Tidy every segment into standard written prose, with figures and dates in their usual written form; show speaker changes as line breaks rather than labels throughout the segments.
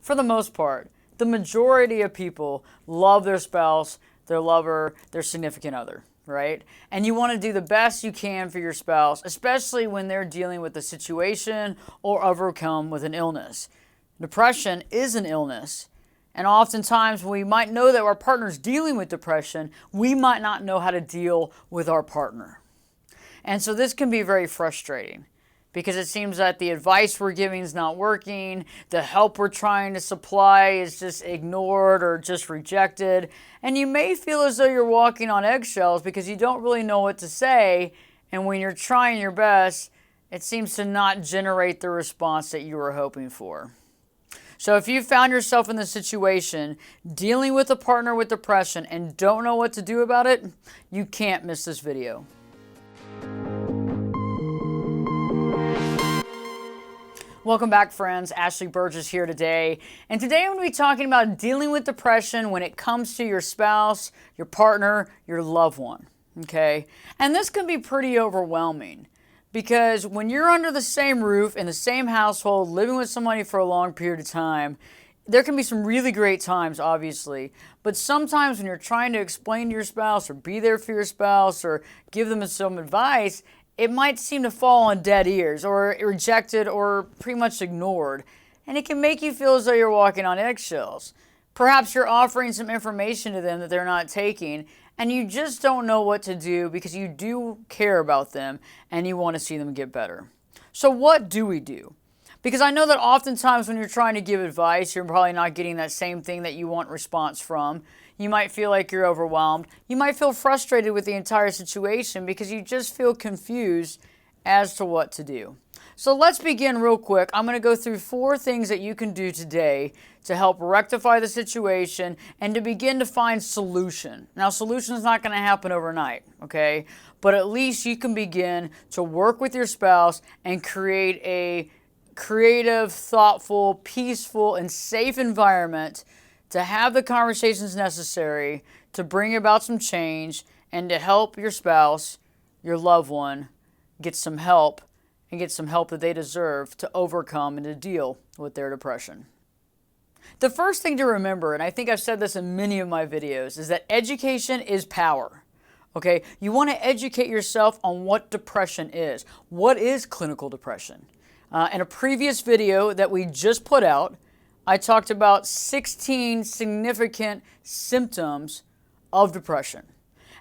for the most part, the majority of people love their spouse, their lover, their significant other, right? And you want to do the best you can for your spouse, especially when they're dealing with a situation or overcome with an illness. Depression is an illness. And oftentimes we might know that our partner's dealing with depression, we might not know how to deal with our partner. And so this can be very frustrating because it seems that the advice we're giving is not working, the help we're trying to supply is just ignored or just rejected, and you may feel as though you're walking on eggshells because you don't really know what to say, and when you're trying your best, it seems to not generate the response that you were hoping for. So if you found yourself in this situation, dealing with a partner with depression and don't know what to do about it, you can't miss this video. Welcome back, friends. Ashley Berges here today. And today I'm going to be talking about dealing with depression when it comes to your spouse, your partner, your loved one. Okay? And this can be pretty overwhelming because when you're under the same roof in the same household, living with somebody for a long period of time, there can be some really great times, obviously. But sometimes when you're trying to explain to your spouse or be there for your spouse or give them some advice, it might seem to fall on dead ears or rejected or pretty much ignored. And it can make you feel as though you're walking on eggshells. Perhaps you're offering some information to them that they're not taking, and you just don't know what to do because you do care about them and you want to see them get better. So what do we do? Because I know that oftentimes when you're trying to give advice, you're probably not getting that same thing that you want response from. You might feel like you're overwhelmed. You might feel frustrated with the entire situation because you just feel confused as to what to do. So let's begin real quick. I'm going to go through 4 things that you can do today to help rectify the situation and to begin to find solution. Now, solution is not going to happen overnight, okay? But at least you can begin to work with your spouse and create a creative, thoughtful, peaceful, and safe environment to have the conversations necessary to bring about some change and to help your spouse, your loved one, get some help and get some help that they deserve to overcome and to deal with their depression. The first thing to remember, and I think I've said this in many of my videos, is that education is power. Okay? You want to educate yourself on what depression is. What is clinical depression? In a previous video that we just put out, I talked about 16 significant symptoms of depression.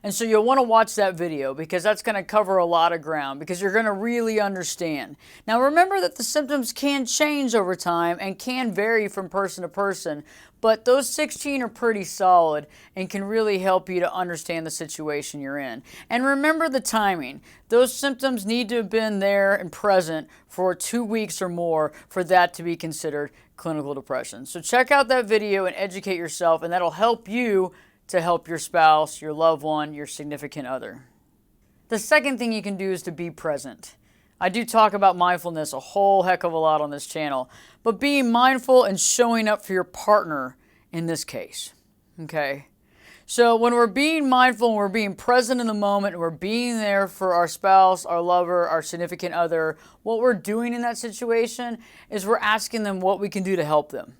And so you'll want to watch that video because that's going to cover a lot of ground because you're going to really understand. Now remember that the symptoms can change over time and can vary from person to person, but those 16 are pretty solid and can really help you to understand the situation you're in. And remember the timing. Those symptoms need to have been there and present for 2 weeks or more for that to be considered clinical depression. So check out that video and educate yourself, and that'll help you to help your spouse, your loved one, your significant other. The second thing you can do is to be present. I do talk about mindfulness a whole heck of a lot on this channel, but being mindful and showing up for your partner in this case, okay? So when we're being mindful and we're being present in the moment and we're being there for our spouse, our lover, our significant other, what we're doing in that situation is we're asking them what we can do to help them.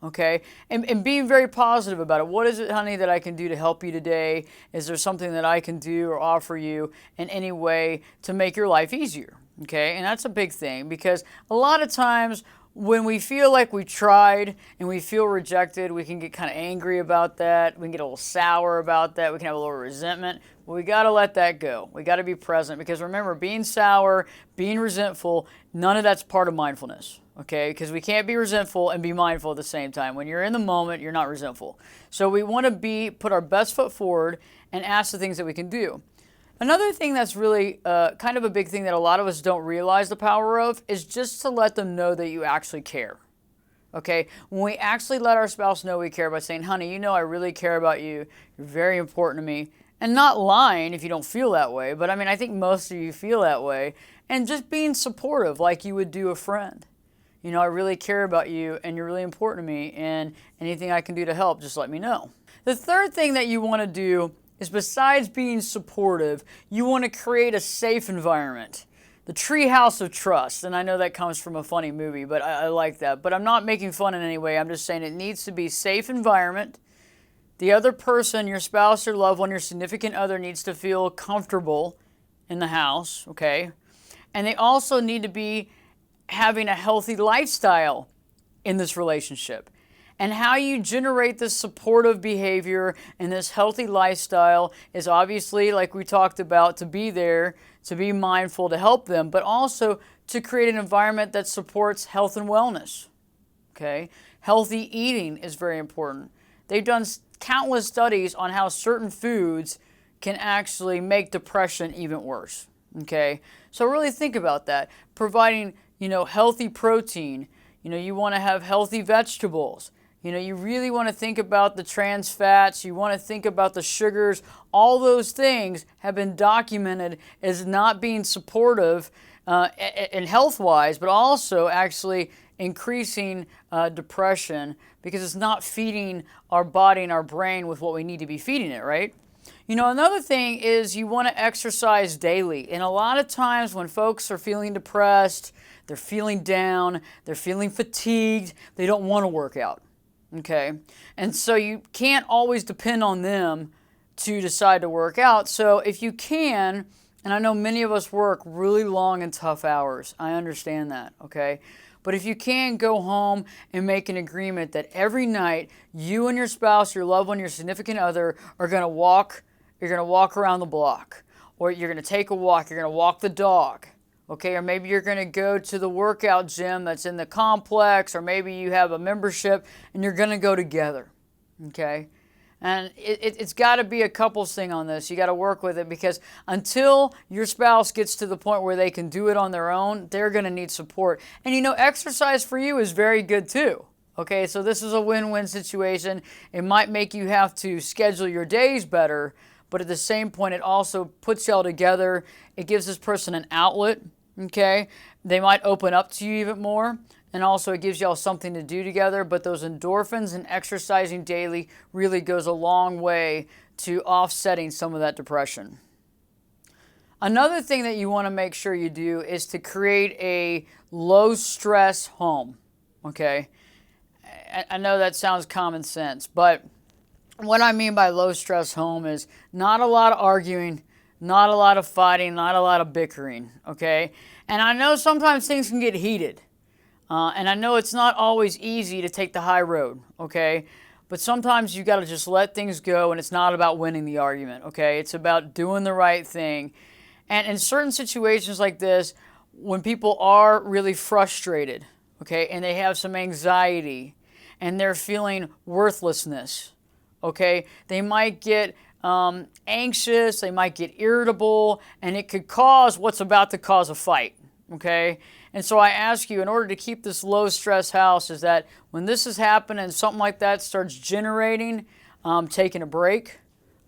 Okay, and being very positive about it. What is it, honey, that I can do to help you today? Is there something that I can do or offer you in any way to make your life easier? Okay, and that's a big thing because a lot of times when we feel like we tried and we feel rejected, we can get kind of angry about that. We can get a little sour about that. We can have a little resentment. But we got to let that go. We got to be present because remember, being sour, being resentful, none of that's part of mindfulness. Okay, because we can't be resentful and be mindful at the same time. When you're in the moment, you're not resentful. So we want to put our best foot forward and ask the things that we can do. Another thing that's really kind of a big thing that a lot of us don't realize the power of is just to let them know that you actually care. Okay, when we actually let our spouse know we care by saying, honey, you know I really care about you. You're very important to me. And not lying if you don't feel that way. But I mean, I think most of you feel that way. And just being supportive like you would do a friend. You know, I really care about you and you're really important to me, and anything I can do to help, just let me know. The third thing that you want to do is, besides being supportive, you want to create a safe environment. the tree house of trust. And I know that comes from a funny movie, but I like that. But I'm not making fun in any way. I'm just saying it needs to be a safe environment. The other person, your spouse, your loved one, your significant other, needs to feel comfortable in the house, okay? And they also need to be having a healthy lifestyle in this relationship. And how you generate this supportive behavior and this healthy lifestyle is obviously, like we talked about, to be there, to be mindful, to help them, but also to create an environment that supports health and wellness. Okay? Healthy eating is very important. They've done countless studies on how certain foods can actually make depression even worse. Okay? So really think about that. Providing, healthy protein. You want to have healthy vegetables. You really want to think about the trans fats. You want to think about the sugars. All those things have been documented as not being supportive and health-wise, but also actually increasing depression because it's not feeding our body and our brain with what we need to be feeding it, right? Another thing is you want to exercise daily. And a lot of times when folks are feeling depressed, they're feeling down, they're feeling fatigued, they don't want to work out. Okay, and so you can't always depend on them to decide to work out. So if you can, and I know many of us work really long and tough hours, I understand that, okay? But if you can, go home and make an agreement that every night you and your spouse, your loved one, your significant other are going to walk, you're going to walk around the block, or you're going to take a walk, you're going to walk the dog. Okay, or maybe you're going to go to the workout gym that's in the complex, or maybe you have a membership and you're going to go together. Okay, and it's got to be a couples thing on this. You got to work with it because until your spouse gets to the point where they can do it on their own, they're going to need support. And exercise for you is very good too. Okay, so this is a win-win situation. It might make you have to schedule your days better, but at the same point, it also puts y'all together. It gives this person an outlet. Okay, they might open up to you even more, and also it gives y'all something to do together, but those endorphins and exercising daily really goes a long way to offsetting some of that depression. Another thing that you want to make sure you do is to create a low-stress home, okay? I know that sounds common sense, but what I mean by low-stress home is not a lot of arguing, not a lot of fighting, not a lot of bickering, okay? And I know sometimes things can get heated. And I know it's not always easy to take the high road, okay? But sometimes you got to just let things go, and it's not about winning the argument, okay? It's about doing the right thing. And in certain situations like this, when people are really frustrated, okay, and they have some anxiety, and they're feeling worthlessness, okay, they might get anxious, they might get irritable, and it could cause what's about to cause a fight, okay? And so I ask you, in order to keep this low-stress house, is that when this is happening, something like that starts generating, taking a break,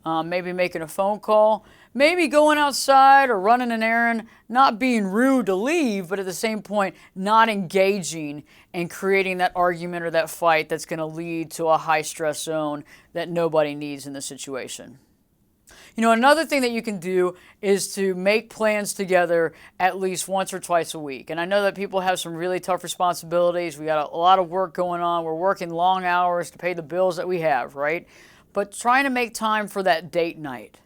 maybe making a phone call, maybe going outside or running an errand, not being rude to leave, but at the same point, not engaging and creating that argument or that fight that's going to lead to a high-stress zone that nobody needs in the situation. Another thing that you can do is to make plans together at least once or twice a week. And I know that people have some really tough responsibilities. We got a lot of work going on. We're working long hours to pay the bills that we have, right? But trying to make time for that date night.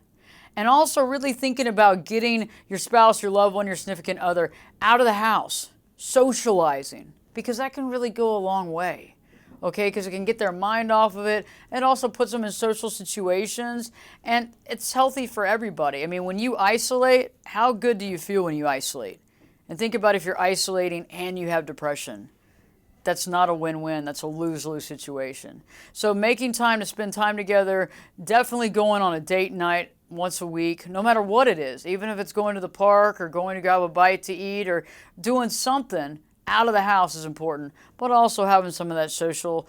And also really thinking about getting your spouse, your loved one, your significant other out of the house, socializing, because that can really go a long way. Okay, because it can get their mind off of it. It also puts them in social situations, and it's healthy for everybody. I mean, when you isolate, how good do you feel when you isolate? And think about if you're isolating and you have depression. That's not a win-win. That's a lose-lose situation. So making time to spend time together, definitely going on a date night once a week, no matter what it is, even if it's going to the park or going to grab a bite to eat or doing something out of the house is important, but also having some of that social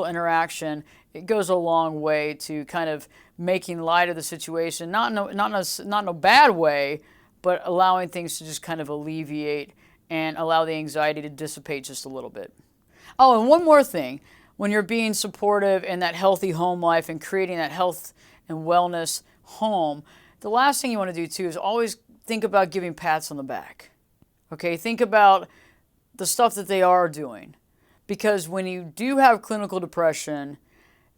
interaction. It goes a long way to kind of making light of the situation, not in a bad way, but allowing things to just kind of alleviate and allow the anxiety to dissipate just a little bit. Oh, and one more thing, when you're being supportive in that healthy home life and creating that health and wellness home, the last thing you want to do too is always think about giving pats on the back. Okay, think about the stuff that they are doing. Because when you do have clinical depression,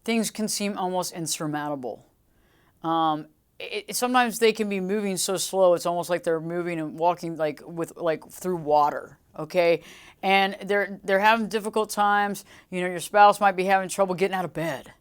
things can seem almost insurmountable. Sometimes they can be moving so slow, it's almost like they're moving and walking through water. Okay, and they're having difficult times. Your spouse might be having trouble getting out of bed.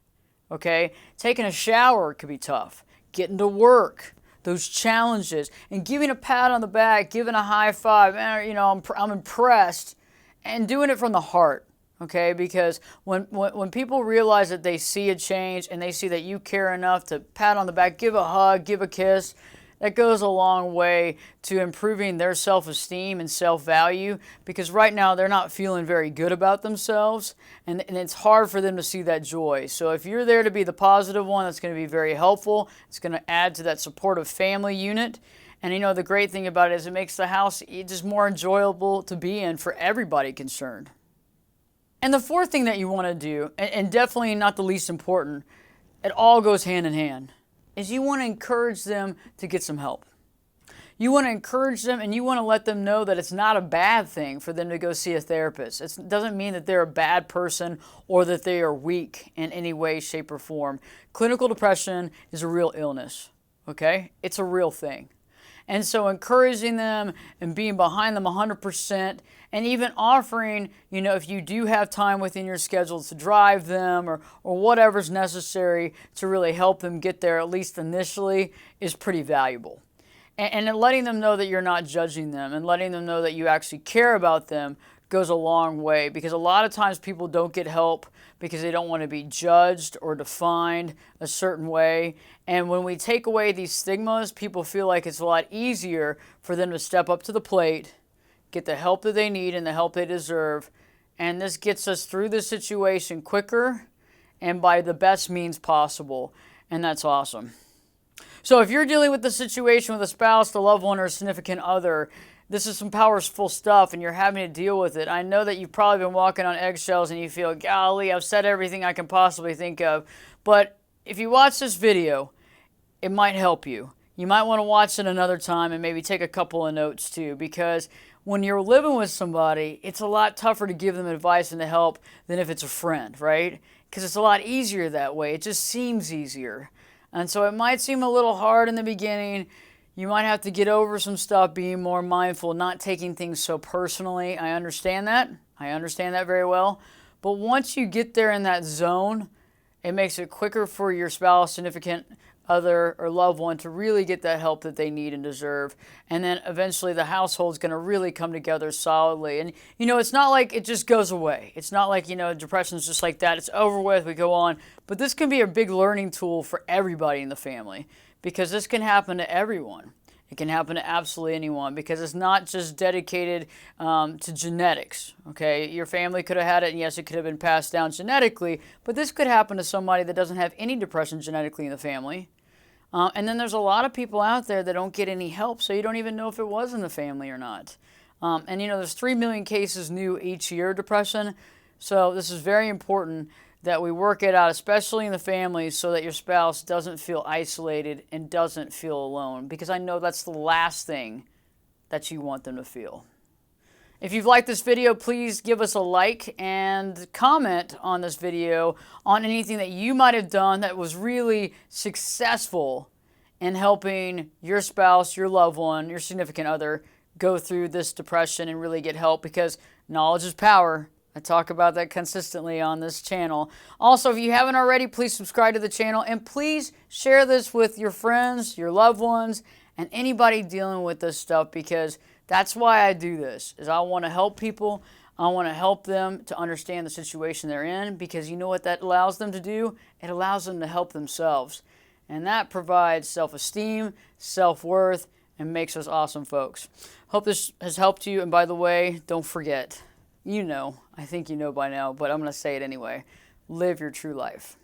Okay, taking a shower could be tough. Getting to work, those challenges, and giving a pat on the back, giving a high five. Man, I'm impressed, and doing it from the heart. Okay, because when people realize that they see a change and they see that you care enough to pat on the back, give a hug, give a kiss, that goes a long way to improving their self-esteem and self-value, because right now they're not feeling very good about themselves, and it's hard for them to see that joy. So if you're there to be the positive one, that's going to be very helpful. It's going to add to that supportive family unit. And the great thing about it is it makes the house just more enjoyable to be in for everybody concerned. And the fourth thing that you want to do, and definitely not the least important, it all goes hand in hand, is you want to encourage them to get some help. You want to encourage them, and you want to let them know that it's not a bad thing for them to go see a therapist. It doesn't mean that they're a bad person or that they are weak in any way, shape, or form. Clinical depression is a real illness, okay? It's a real thing. And so encouraging them and being behind them 100%, and even offering, if you do have time within your schedule to drive them or whatever's necessary to really help them get there, at least initially, is pretty valuable. And letting them know that you're not judging them and letting them know that you actually care about them goes a long way, because a lot of times people don't get help because they don't want to be judged or defined a certain way. And when we take away these stigmas, people feel like it's a lot easier for them to step up to the plate, get the help that they need and the help they deserve. And this gets us through the situation quicker and by the best means possible. And that's awesome. So if you're dealing with the situation with a spouse, a loved one, or a significant other, this is some powerful stuff and you're having to deal with it. I know that you've probably been walking on eggshells and you feel, golly, I've said everything I can possibly think of. But if you watch this video, it might help you. You might want to watch it another time and maybe take a couple of notes too, because when you're living with somebody, it's a lot tougher to give them advice and to help than if it's a friend, right? Because it's a lot easier that way. It just seems easier. And so it might seem a little hard in the beginning. You might have to get over some stuff, being more mindful, not taking things so personally. I understand that. I understand that very well. But once you get there in that zone, it makes it quicker for your spouse, significant other, or loved one to really get that help that they need and deserve. And then eventually the household's going to really come together solidly. And, it's not like it just goes away. It's not like, depression's just like that. It's over with. We go on. But this can be a big learning tool for everybody in the family, because this can happen to everyone. It can happen to absolutely anyone, because it's not just dedicated to genetics, okay? Your family could have had it, and yes, it could have been passed down genetically, but this could happen to somebody that doesn't have any depression genetically in the family. And then there's a lot of people out there that don't get any help, so you don't even know if it was in the family or not. And there's 3 million cases new each year of depression, so this is very important that we work it out, especially in the family, so that your spouse doesn't feel isolated and doesn't feel alone, because I know that's the last thing that you want them to feel. If you've liked this video, please give us a like and comment on this video on anything that you might have done that was really successful in helping your spouse, your loved one, your significant other go through this depression and really get help, because knowledge is power. I talk about that consistently on this channel. Also, if you haven't already, please subscribe to the channel, and please share this with your friends, your loved ones, and anybody dealing with this stuff, because that's why I do this, is I want to help people. I want to help them to understand the situation they're in, because you know what that allows them to do? It allows them to help themselves. And that provides self-esteem, self-worth, and makes us awesome folks. Hope this has helped you. And by the way, don't forget, I think you know by now, but I'm going to say it anyway. Live your true life.